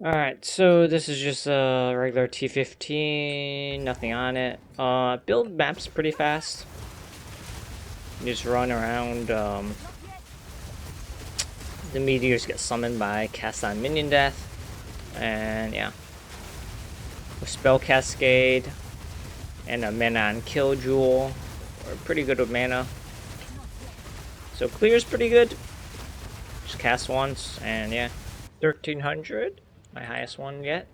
Alright, so this is just a regular T15, nothing on it. Build maps pretty fast. You just run around, the meteors get summoned by cast on minion death, and yeah. With spell cascade, and a mana on kill jewel, we're pretty good with mana. So clear is pretty good, just cast once, and yeah. 1300, my highest one yet.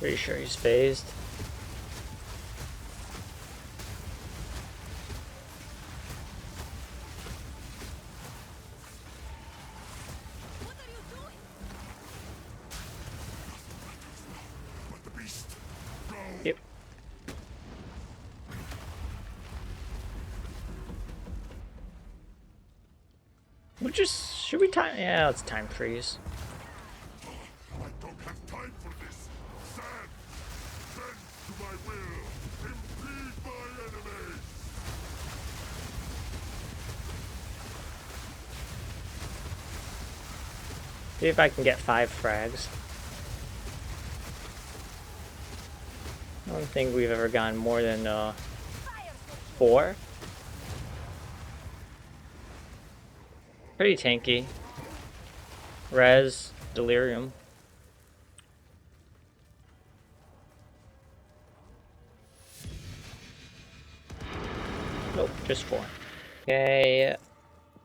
Pretty sure he's phased. Yep. We'll just, should we time? Yeah, let's time freeze. I don't have time for this. Stand! Bend to my will. Impede my enemies. See if I can get 5 frags. I don't think we've ever gotten more than 4. Pretty tanky. Res, delirium. Nope, just 4. Okay,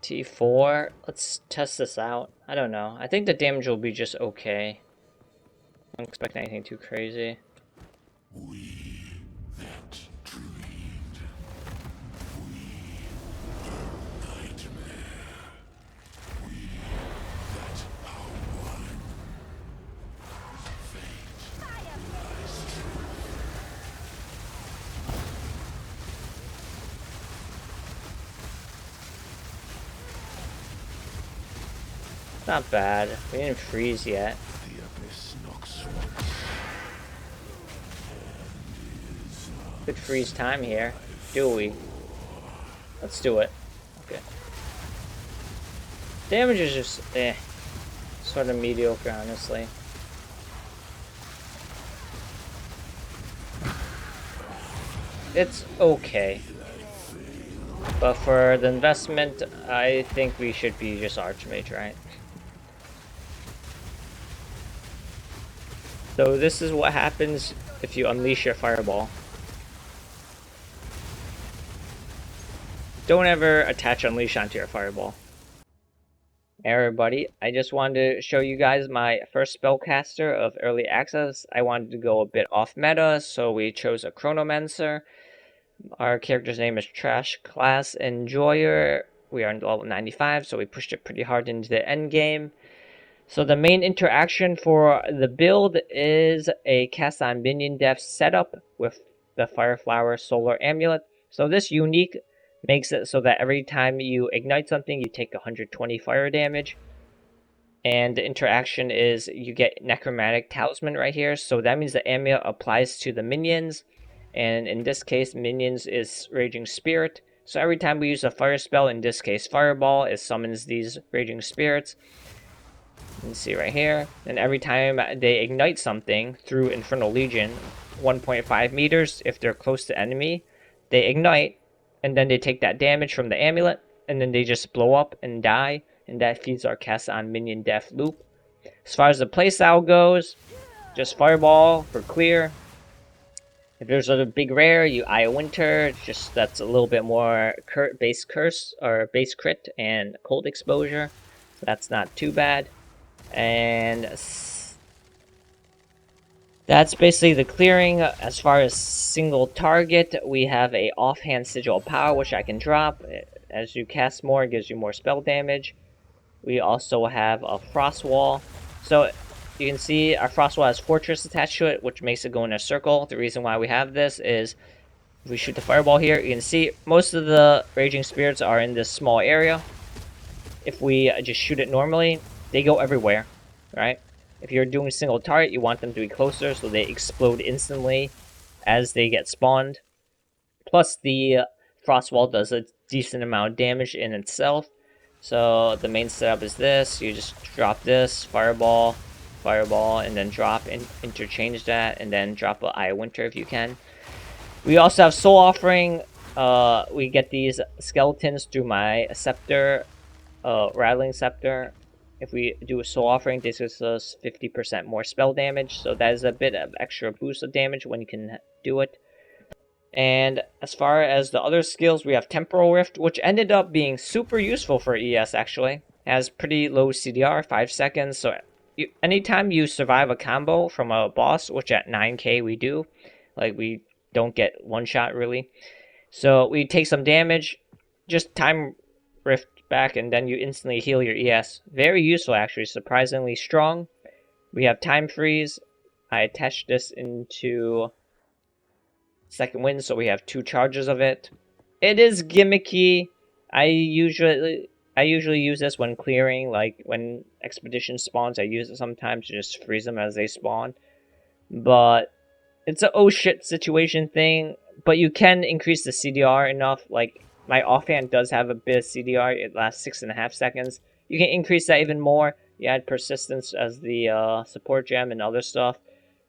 T4. Let's test this out. I don't know. I think the damage will be just okay. I don't expect anything too crazy. We that dreamed. We nightmare. We that are one. Fate lies true. Not bad. We didn't freeze yet. The abyss knocks once. Good freeze time here. Do we? Let's do it. Okay. Damage is just sort of mediocre, honestly. It's okay. But for the investment, I think we should be just archmage, right? So this is what happens if you unleash your fireball. Don't ever attach unleash onto your fireball. Hey everybody, I just wanted to show you guys my first spellcaster of early access. I wanted to go a bit off meta, so we chose a Chronomancer. Our character's name is Trash Class Enjoyer. We are in level 95, so we pushed it pretty hard into the end game. So the main interaction for the build is a cast on minion death setup with the Fireflower Solar Amulet. So this unique makes it so that every time you ignite something, you take 120 fire damage. And the interaction is you get Necromantic Talisman right here. So that means the amulet applies to the minions. And in this case, minions is Raging Spirit. So every time we use a fire spell, in this case Fireball, it summons these Raging Spirits. You can see right here. And every time they ignite something through Infernal Legion, 1.5 meters, if they're close to enemy, they ignite, and then they take that damage from the amulet, and then they just blow up and die, and that feeds our cast on minion death loop. As far as the playstyle goes, just Fireball for clear. If there's a big rare, you Eye of Winter, just that's a little bit more base curse or base crit and cold exposure, so that's not too bad. And that's basically the clearing. As far as single target, we have a offhand sigil of power, which I can drop. As you cast more, it gives you more spell damage. We also have a frost wall. So you can see our frost wall has fortress attached to it, which makes it go in a circle. The reason why we have this is if we shoot the fireball here, you can see most of the raging spirits are in this small area. If we just shoot it normally, they go everywhere, right? If you're doing single target, you want them to be closer so they explode instantly as they get spawned. Plus, the frost wall does a decent amount of damage in itself. So the main setup is this. You just drop this, fireball, fireball, and then drop and interchange that, and then drop an Eye of Winter if you can. We also have Soul Offering. We get these skeletons through my scepter, Rattling Scepter. If we do a Soul Offering, this gives us 50% more spell damage, so that is a bit of extra boost of damage when you can do it. And as far as the other skills, we have Temporal Rift, which ended up being super useful for ES, actually. It has pretty low CDR, 5 seconds, so anytime you survive a combo from a boss, which at 9k we do, like we don't get one shot really. So we take some damage, just time rift back, and then you instantly heal your ES. Very useful, actually, surprisingly strong. We have time freeze. I attached this into second wind, so we have 2 charges of it. It is gimmicky. I usually use this when clearing, like when expedition spawns. I use it sometimes to just freeze them as they spawn. But it's a oh shit situation thing. But you can increase the CDR enough. Like my offhand does have a bit of CDR. It lasts 6.5 seconds. You can increase that even more. You add persistence as the support gem and other stuff.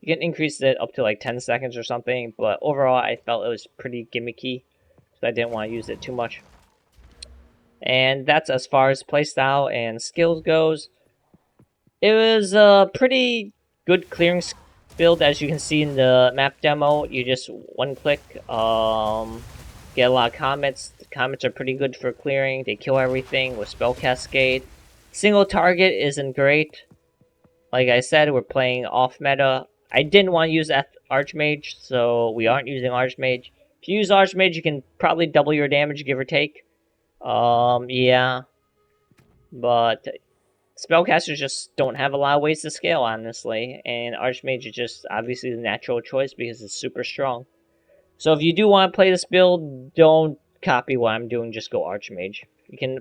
You can increase it up to like 10 seconds or something, but overall I felt it was pretty gimmicky, so I didn't want to use it too much. And that's as far as playstyle and skills goes. It was a pretty good clearing build, as you can see in the map demo. You just one click, get a lot of comets. The comets are pretty good for clearing. They kill everything with spell cascade. Single target isn't great. Like I said, we're playing off meta. I didn't want to use archmage, so we aren't using archmage. If you use archmage, you can probably double your damage, give or take. Yeah. But spellcasters just don't have a lot of ways to scale, honestly. And archmage is just obviously the natural choice because it's super strong. So if you do want to play this build, don't copy what I'm doing, just go archmage. You can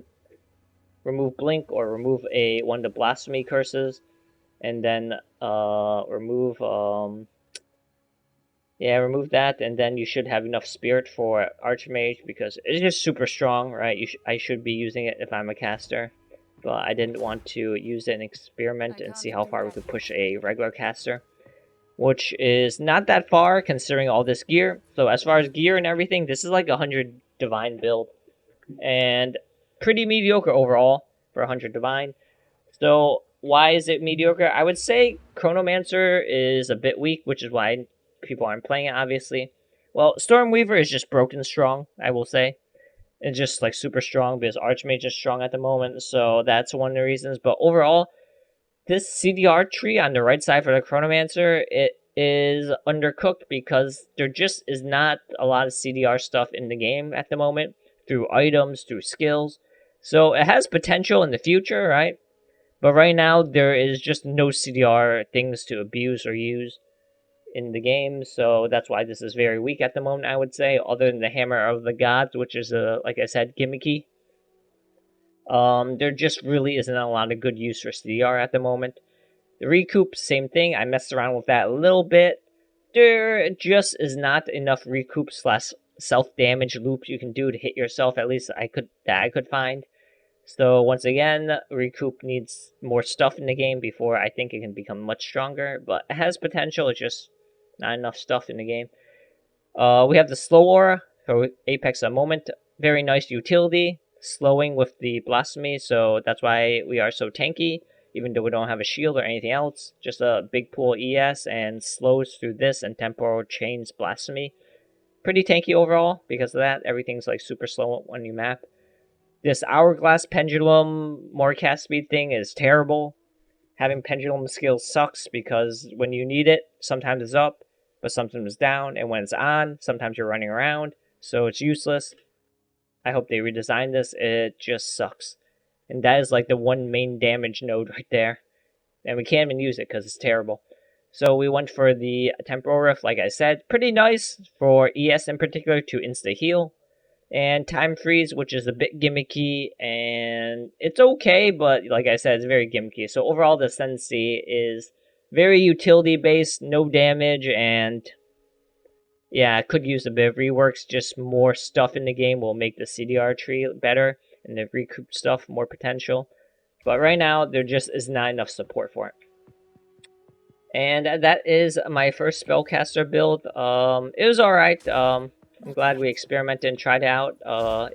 remove blink or remove one of the blasphemy curses. And then remove remove that, and then you should have enough spirit for archmage because it's just super strong, right? I should be using it if I'm a caster, but I didn't want to use it and experiment and see how far we could push a regular caster, which is not that far considering all this gear. So as far as gear and everything, this is like a 100 divine build, and pretty mediocre overall for 100 divine. So why is it mediocre? I would say Chronomancer is a bit weak, which is why people aren't playing it, obviously. Well, Stormweaver is just broken strong, I will say. It's just like super strong because Archmage is strong at the moment, so that's one of the reasons. But overall, this CDR tree on the right side for the Chronomancer, it is undercooked because there just is not a lot of CDR stuff in the game at the moment, through items, through skills. So it has potential in the future, right? But right now, there is just no CDR things to abuse or use in the game, so that's why this is very weak at the moment, I would say, other than the Hammer of the Gods, which is, like I said, gimmicky. There just really isn't a lot of good use for CDR at the moment. The recoup, same thing. I messed around with that a little bit. There just is not enough recoup / self-damage loops you can do to hit yourself, at least I could find. So once again, recoup needs more stuff in the game before I think it can become much stronger, but it has potential, it's just not enough stuff in the game. We have the slow aura for Apex a moment, very nice utility, slowing with the blasphemy, so that's why we are so tanky. even though we don't have a shield or anything else. Just a big pool ES and slows through this and temporal chains blasphemy. Pretty tanky overall because of that. Everything's like super slow when you map. This hourglass pendulum more cast speed thing is terrible. Having pendulum skills sucks because when you need it, sometimes it's up, but sometimes it's down, and when it's on, sometimes you're running around, so it's useless. I hope they redesign this. It just sucks. And that is like the one main damage node right there. And we can't even use it because it's terrible. So we went for the Temporal Rift, like I said. Pretty nice for ES in particular to insta-heal. And Time Freeze, which is a bit gimmicky, and it's okay, but like I said, it's very gimmicky. So overall, the ascendancy is very utility-based, no damage, and yeah, I could use a bit of reworks. Just more stuff in the game will make the CDR tree better, and the recoup stuff more potential. But right now, there just is not enough support for it. And that is my first spellcaster build. It was alright. I'm glad we experimented and tried it out.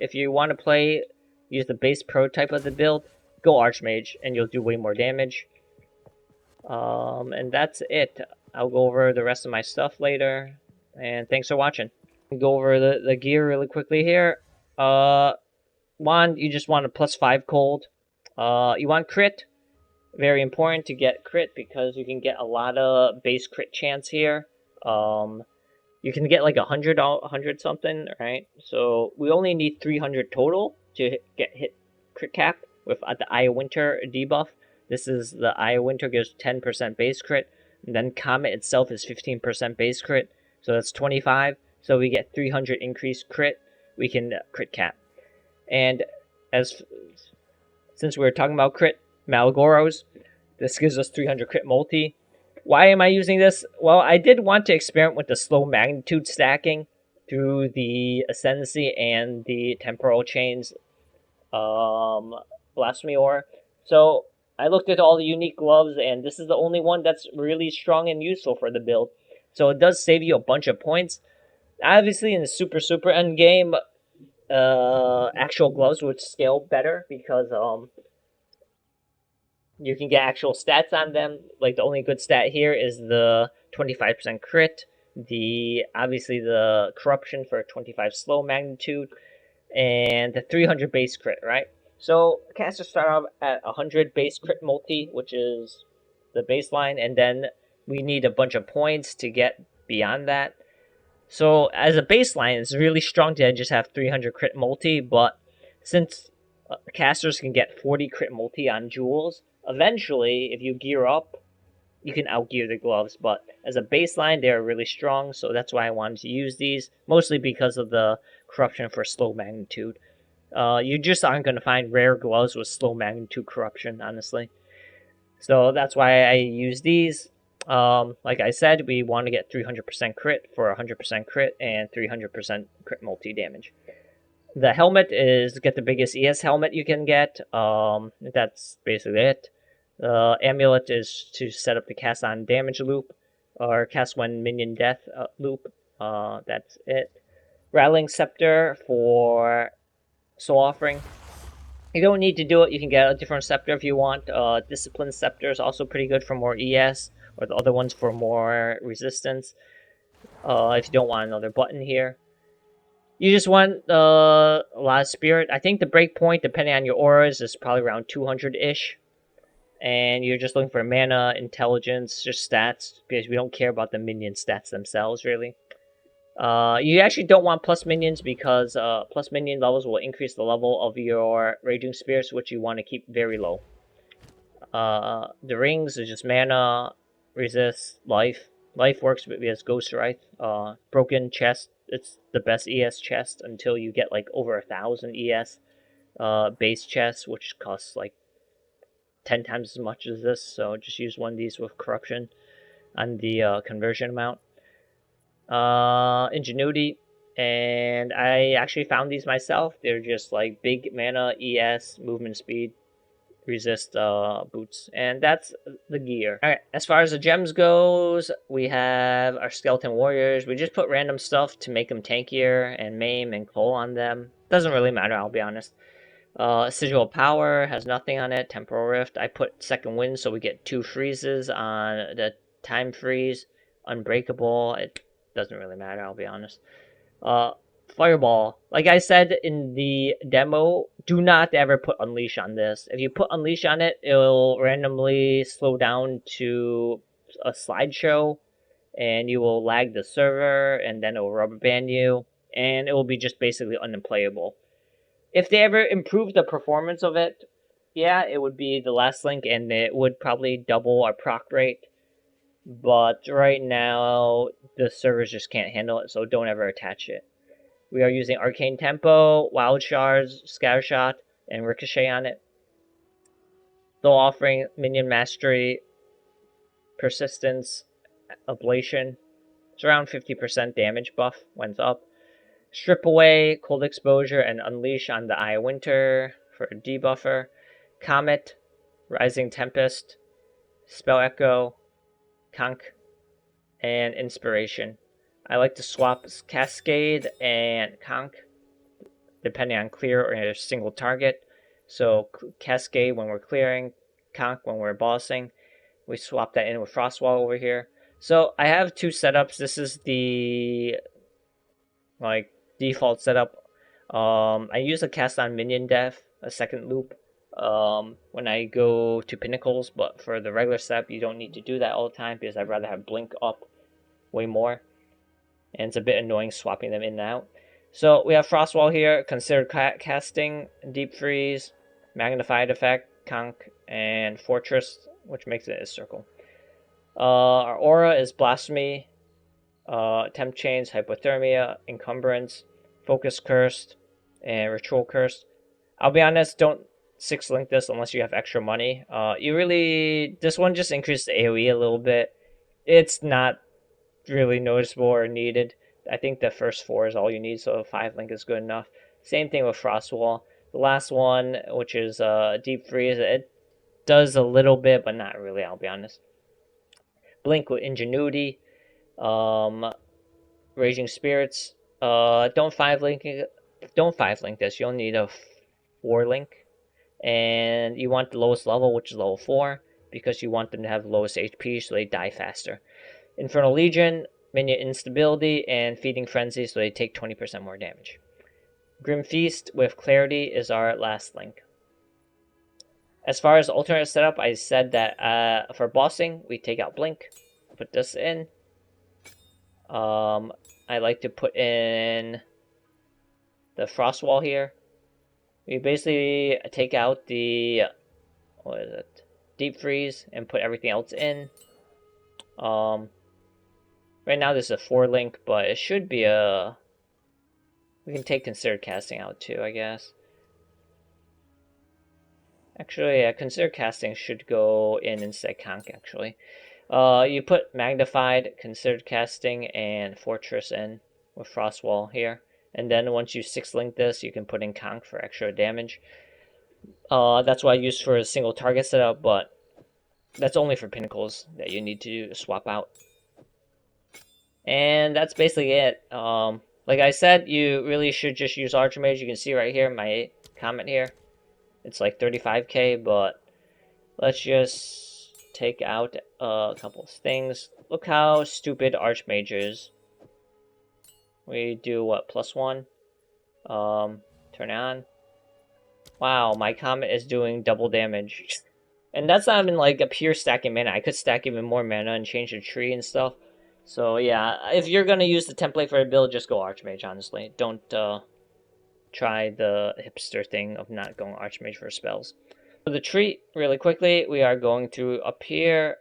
If you want to play, use the base prototype of the build, go archmage, and you'll do way more damage. And that's it. I'll go over the rest of my stuff later. And thanks for watching. Go over the gear really quickly here. Wand, you just want a +5 cold. You want crit. Very important to get crit because you can get a lot of base crit chance here. You can get like 100 something, right? So we only need 300 total to get hit crit cap with the Eye of Winter debuff. This is the Eye of Winter gives 10% base crit, and then Comet itself is 15% base crit, so that's 25. So we get 300 increased crit. We can crit cap, and since we were talking about crit, Malgoros, this gives us 300 crit multi. Why am I using this? Well, I did want to experiment with the slow magnitude stacking through the ascendancy and the temporal chains blasphemy ore. So I looked at all the unique gloves, and this is the only one that's really strong and useful for the build. So it does save you a bunch of points. Obviously, in the super end game, actual gloves would scale better because you can get actual stats on them. Like the only good stat here is the 25% crit, obviously the corruption for 25 slow magnitude, and the 300 base crit, right? So casters start off at 100 base crit multi, which is the baseline, and then we need a bunch of points to get beyond that. So as a baseline, it's really strong to just have 300 crit multi, but since casters can get 40 crit multi on jewels, eventually, if you gear up, you can outgear the gloves, but as a baseline, they're really strong, so that's why I wanted to use these, mostly because of the corruption for slow magnitude. You just aren't going to find rare gloves with slow magnitude corruption, honestly. So that's why I use these. Like I said, we want to get 300% crit for 100% crit and 300% crit multi damage. The helmet is get the biggest ES helmet you can get. That's basically it. The amulet is to set up the cast on damage loop, or cast when minion death loop. That's it. Rattling scepter for soul offering. You don't need to do it. You can get a different scepter if you want. Discipline scepter is also pretty good for more ES, or the other ones for more resistance. If you don't want another button here. You just want a lot of spirit. I think the break point, depending on your auras, is probably around 200-ish. And you're just looking for mana, intelligence, just stats, because we don't care about the minion stats themselves, really. You actually don't want plus minions because plus minion levels will increase the level of your raging spirits, which you want to keep very low. The rings is just mana, resist, life. Life works as Ghost Wraith. Broken chest, it's the best ES chest until you get like over 1,000 ES. Base chest, which costs like 10 times as much as this, so just use one of these with corruption on the conversion amount. Ingenuity, and I actually found these myself. They're just like big mana, ES, movement speed, resist boots, and that's the gear. Alright, as far as the gems goes, we have our skeleton warriors. We just put random stuff to make them tankier and maim and coal on them. Doesn't really matter, I'll be honest. Sigil of Power has nothing on it. Temporal Rift. I put Second Wind so we get 2 freezes on the time freeze. Unbreakable. It doesn't really matter, I'll be honest. Fireball. Like I said in the demo, do not ever put Unleash on this. If you put Unleash on it, it'll randomly slow down to a slideshow, and you will lag the server, and then it will rubber band you, and it will be just basically unplayable. If they ever improve the performance of it, yeah, it would be the last link, and it would probably double our proc rate. But right now, the servers just can't handle it, so don't ever attach it. We are using Arcane Tempo, Wild Shards, Scattershot, and Ricochet on it. Though offering Minion Mastery, Persistence, Ablation. It's around 50% damage buff when it's up. Strip Away, Cold Exposure, and Unleash on the Eye of Winter for a debuffer. Comet, Rising Tempest, Spell Echo, Conch, and Inspiration. I like to swap Cascade and Conch depending on clear or a single target. So Cascade when we're clearing, Conch when we're bossing. We swap that in with Frostwall over here. So I have 2 setups. This is the like default setup. I use a cast on minion def, a second loop, when I go to pinnacles, but for the regular setup, you don't need to do that all the time because I'd rather have blink up way more, and it's a bit annoying swapping them in and out. So we have Frostwall here, considered casting, Deep Freeze, Magnified Effect, Conch, and Fortress, which makes it a circle. Our aura is Blasphemy, Temp Chains, Hypothermia, Encumbrance, Focus Cursed, and Ritual Cursed. I'll be honest, don't 6-link this unless you have extra money. This one just increased the AoE a little bit. It's not really noticeable or needed. I think the first 4 is all you need, so 5-link is good enough. Same thing with Frostwall. The last one, which is Deep Freeze, it does a little bit, but not really, I'll be honest. Blink with Ingenuity, Raging Spirits. Don't 5-link this. You'll need a 4-link, and you want the lowest level, which is level 4, because you want them to have the lowest HP so they die faster. Infernal Legion, Minion Instability, and Feeding Frenzy so they take 20% more damage. Grim Feast with Clarity is our last link. As far as alternate setup, I said that for bossing, we take out Blink, put this in. I like to put in the Frostwall here. We basically take out the Deep Freeze and put everything else in. Right now this is a 4-link, but it should be a... We can take Considered Casting out too, I guess. Actually, yeah, Considered Casting should go in instead of Conch, actually. You put Magnified, Considered Casting, and Fortress in with Frostwall here. And then once you 6-link this, you can put in Conch for extra damage. That's what I use for a single target setup, but that's only for pinnacles that you need to swap out. And that's basically it. Like I said, you really should just use archmage. You can see right here my comment here. It's like 35k, but let's just take out a couple of things. Look how stupid archmage is. We do what, +1? Turn on. Wow, my comet is doing double damage. And that's not even like a pure stacking mana. I could stack even more mana and change the tree and stuff. So yeah, if you're gonna use the template for a build, just go archmage, honestly. Don't try the hipster thing of not going archmage for spells. For the tree, really quickly, we are going through up here.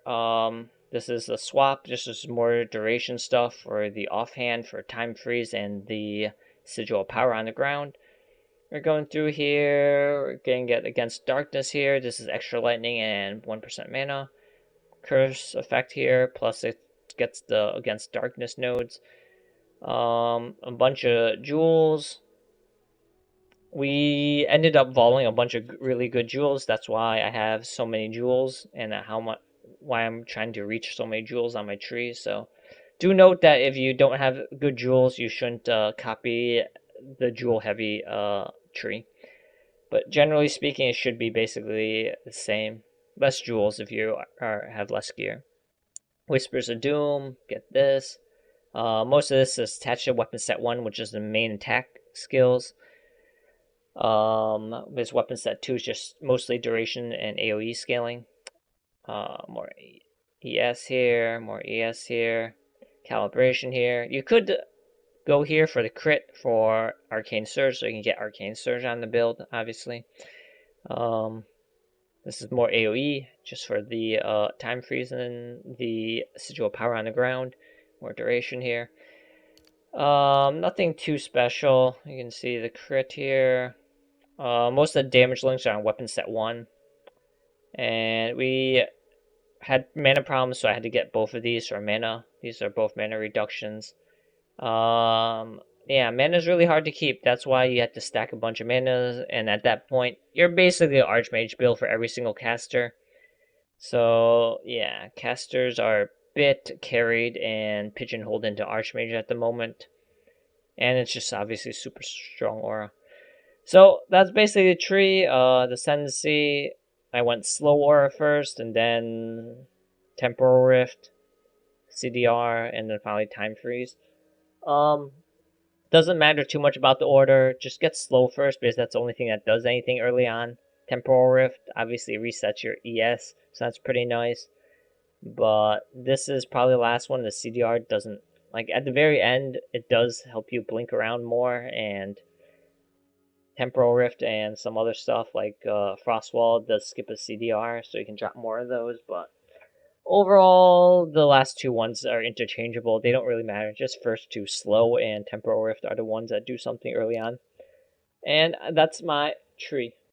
This is a swap. This is more duration stuff for the offhand, for time freeze, and the sigil of power on the ground. We're going through here. We're getting it against darkness here. This is extra lightning and 1% mana. Curse effect here, plus it gets the against darkness nodes. A bunch of jewels. We ended up volleying a bunch of really good jewels. That's why I have so many jewels, and why I'm trying to reach so many jewels on my tree. So do note that if you don't have good jewels, you shouldn't copy the jewel heavy tree. But generally speaking, it should be basically the same. Less jewels if you have less gear. Whispers of Doom, get this. Most of this is attached to weapon set 1, which is the main attack skills. This weapon set 2 is just mostly duration and AoE scaling. More ES here, more ES here, calibration here. You could go here for the crit for Arcane Surge, so you can get Arcane Surge on the build, obviously. This is more AoE, just for the time freeze and the sigil power on the ground. More duration here. Nothing too special. You can see the crit here. Most of the damage links are on weapon set 1. And we had mana problems, so I had to get both of these for mana. These are both mana reductions. Yeah, mana is really hard to keep. That's why you have to stack a bunch of mana, and at that point, you're basically an archmage build for every single caster. So, yeah, casters are a bit carried and pigeonholed into archmage at the moment. And it's just obviously super strong aura. So, that's basically the tree. The ascendancy, I went slow aura first, and then temporal rift, CDR, and then finally time freeze. Doesn't matter too much about the order. Just get slow first because that's the only thing that does anything early on. Temporal rift obviously resets your ES, so that's pretty nice. But this is probably the last one. The CDR doesn't, like, at the very end, it does help you blink around more, and temporal rift and some other stuff like Frostwall does skip a CDR, so you can drop more of those. But overall, the last two ones are interchangeable. They don't really matter. Just first two, slow and temporal rift, are the ones that do something early on. And that's my tree.